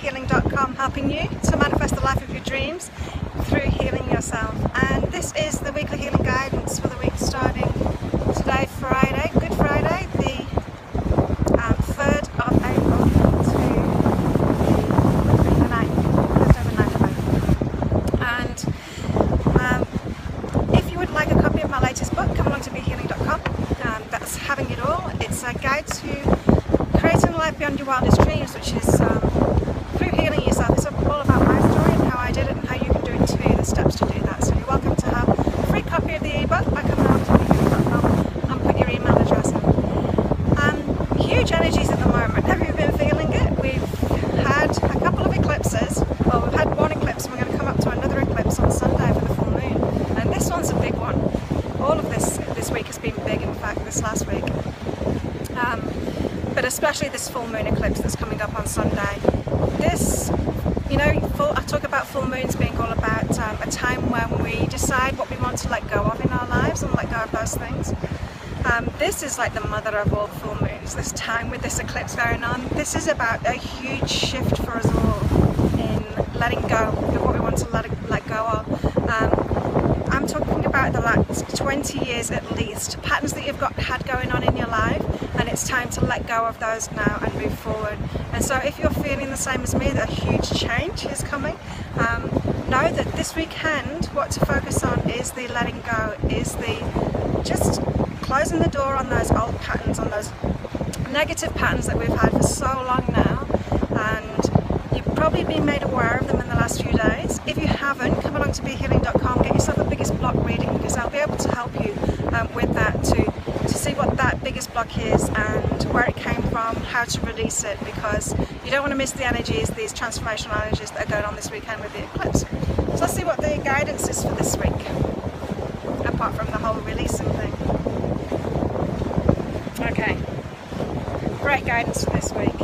weeklyhealing.com, helping you to manifest the life of your dreams through healing yourself. And this is the weekly healing guidance for the week starting today, Friday, Good Friday, the 3rd of April to the 9th, just over 9th of April. And if you would like a copy of my latest book, come along to weeklyhealing.com. That's Having It All. It's a guide to creating a life beyond your wildest dreams, which is through healing yourself. It's all about my story and how I did it and how you can do it too, the steps to do that. So you're welcome to have a free copy of the ebook by coming along to weeklyhealing.com and put your email address in. Huge energies at the moment. Have you been feeling it? We've had a couple of eclipses. Well, we've had one eclipse and we're going to come up to another eclipse on Sunday for the full moon. And this one's a big one. All of this week has been big, in fact, this last week. But especially this full moon eclipse that's coming up on Sunday. This, you know, I talk about full moons being all about a time when we decide what we want to let go of in our lives and let go of those things. This is like the mother of all full moons, this time with this eclipse going on. This is about a huge shift for us all in letting go of what we want to let go of. I'm talking about the last 20 years at least, patterns that you've had going on in your life, and it's time to let go of those now and move forward. And so if you're feeling the same as me, that a huge change is coming, know that this weekend what to focus on is the letting go, is the just closing the door on those old patterns, on those negative patterns that we've had for so long now. And you've probably been made aware of them in the last few days. If you haven't, come along to behealing.com, get yourself a biggest block reading, because I'll be able to help you with that to see what that biggest block is and where it came from, how to release it, because you don't want to miss the energies, these transformational energies that are going on this weekend with the eclipse. So let's see what the guidance is for this week, apart from the whole releasing thing. Okay, great guidance for this week.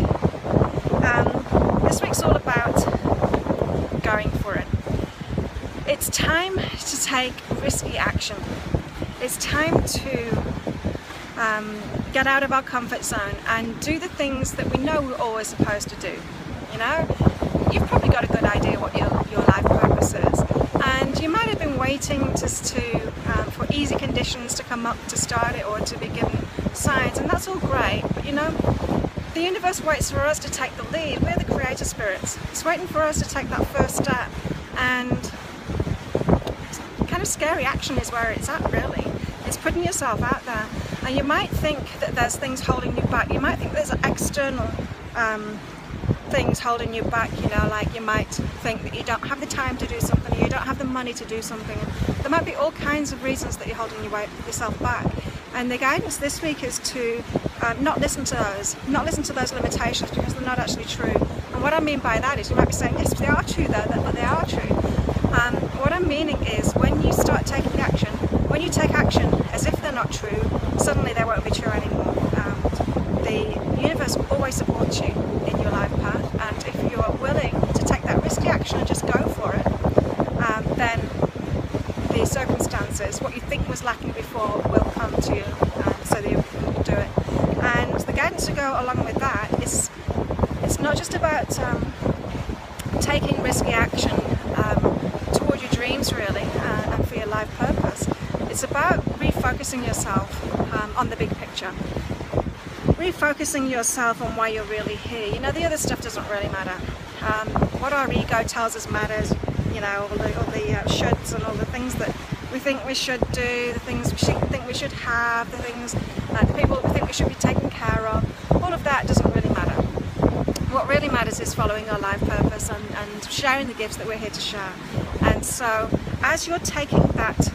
This week's all about going for it. It's time to take risky action. It's time to get out of our comfort zone and do the things that we know we're always supposed to do. You know, you've probably got a good idea what your life purpose is, and you might have been waiting for easy conditions to come up to start it or to be given signs, and that's all great, but you know, the universe waits for us to take the lead. We're the creator spirits. It's waiting for us to take that first step, and kind of scary action is where it's at, really. It's putting yourself out there, and you might think that there's things holding you back. You might think there's external things holding you back, you know, like you might think that you don't have the time to do something, or you don't have the money to do something. There might be all kinds of reasons that you're holding yourself back, and the guidance this week is to not listen to those limitations, because they're not actually true. And what I mean by that is, you might be saying, yes, they are true though, that they are true. What I'm meaning is, when you start taking action, when you take action as if they're not true, suddenly they won't be true anymore. The universe will always support you in your life path, and if you are willing to take that risky action and just go for it, then the circumstances, what you think was lacking before, will come to you, so that you can do it. And the guidance to go along with that is, it's not just about taking risky action toward your dreams, really, and for your life purpose. It's about refocusing yourself on the big picture. Refocusing yourself on why you're really here. You know, the other stuff doesn't really matter. What our ego tells us matters, you know, all the shoulds and all the things that we think we should do, the things we think we should have, the things, the people that we think we should be taking care of. All of that doesn't really matter. What really matters is following our life purpose and sharing the gifts that we're here to share. And so, as you're taking that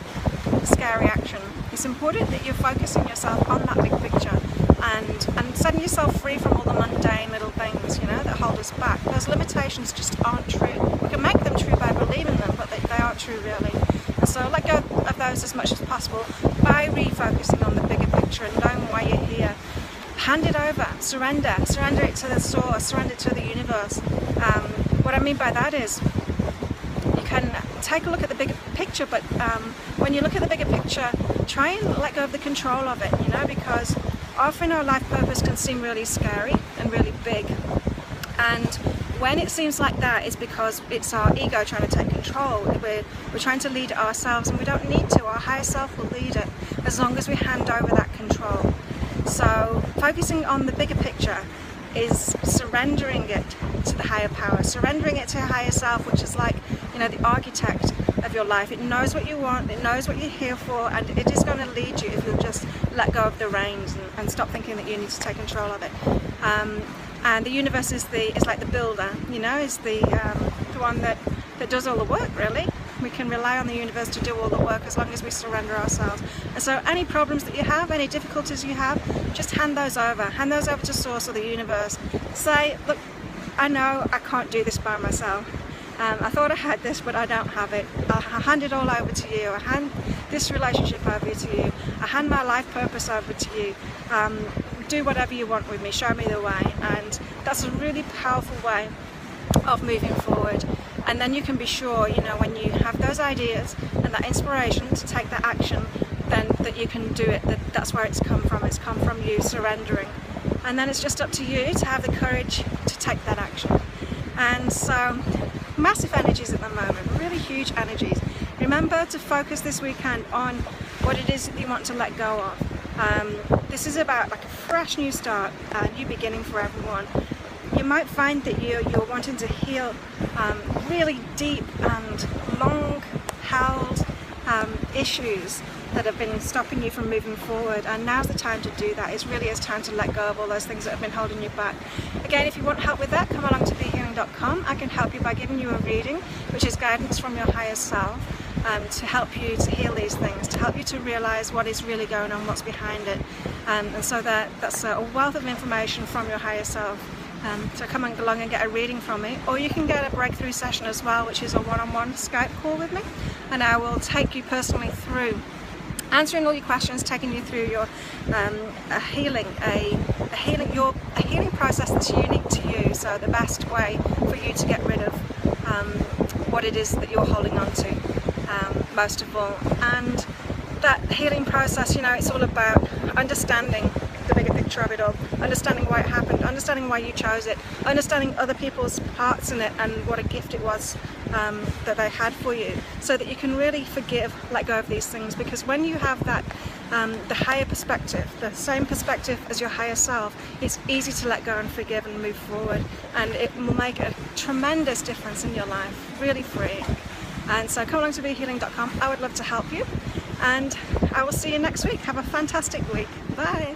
scary action, it's important that you're focusing yourself on that big picture and setting yourself free from all the mundane little things, you know, that hold us back. Those limitations just aren't true. We can make them true by believing them, but they aren't true, really. And so let go of those as much as possible by refocusing on the bigger picture and knowing why you're here. Hand it over, surrender it to the source, surrender it to the universe. What I mean by that is, you can take a look at the bigger picture, but when you look at the bigger picture, try and let go of the control of it, you know, because often our life purpose can seem really scary and really big, and When it seems like that, it's because it's our ego trying to take control. We're trying to lead it ourselves, and we don't need to. Our higher self will lead it as long as we hand over that control. So focusing on the bigger picture is surrendering it to the higher power, surrendering it to your higher self, which is like, you know, the architect of your life. It knows what you want, it knows what you're here for, and it is going to lead you if you'll just let go of the reins and stop thinking that you need to take control of it. And the universe is like the builder, you know, is the one that does all the work, really. We can rely on the universe to do all the work as long as we surrender ourselves. And so any problems that you have, any difficulties you have, just hand those over to Source or the universe. Say, look, I know I can't do this by myself. I thought I had this, but I don't have it. I'll hand it all over to you. I hand this relationship over to you. I hand my life purpose over to you. Do whatever you want with me, show me the way. And that's a really powerful way of moving forward. And then you can be sure, you know, when you have those ideas and that inspiration to take that action, then that you can do it, that's where it's come from. It's come from you surrendering. And then it's just up to you to have the courage to take that action. And so, massive energies at the moment, really huge energies. Remember to focus this weekend on what it is that you want to let go of. This is about like a fresh new start, a new beginning for everyone. You might find that you're wanting to heal really deep and long-held issues that have been stopping you from moving forward, and now's the time to do that. It really is time to let go of all those things that have been holding you back. Again, if you want help with that, come along to BeHealing.com. I can help you by giving you a reading, which is guidance from your higher self, to help you to heal these things, to help you to realize what is really going on, what's behind it. And so that's a wealth of information from your higher self. So come along and get a reading from me, or you can get a breakthrough session as well, which is a one-on-one Skype call with me, and I will take you personally through answering all your questions, taking you through your a healing process that's unique to you. So the best way for you to get rid of what it is that you're holding on to, most of all. And that healing process, you know, it's all about understanding the bigger picture of it all, understanding why it happened, understanding why you chose it, understanding other people's parts in it and what a gift it was that they had for you, so that you can really forgive, let go of these things. Because when you have that the higher perspective, the same perspective as your higher self, it's easy to let go and forgive and move forward, and it will make a tremendous difference in your life, really freeing. And so come along to BeHealing.com. I would love to help you, and I will see you next week. Have a fantastic week. Bye.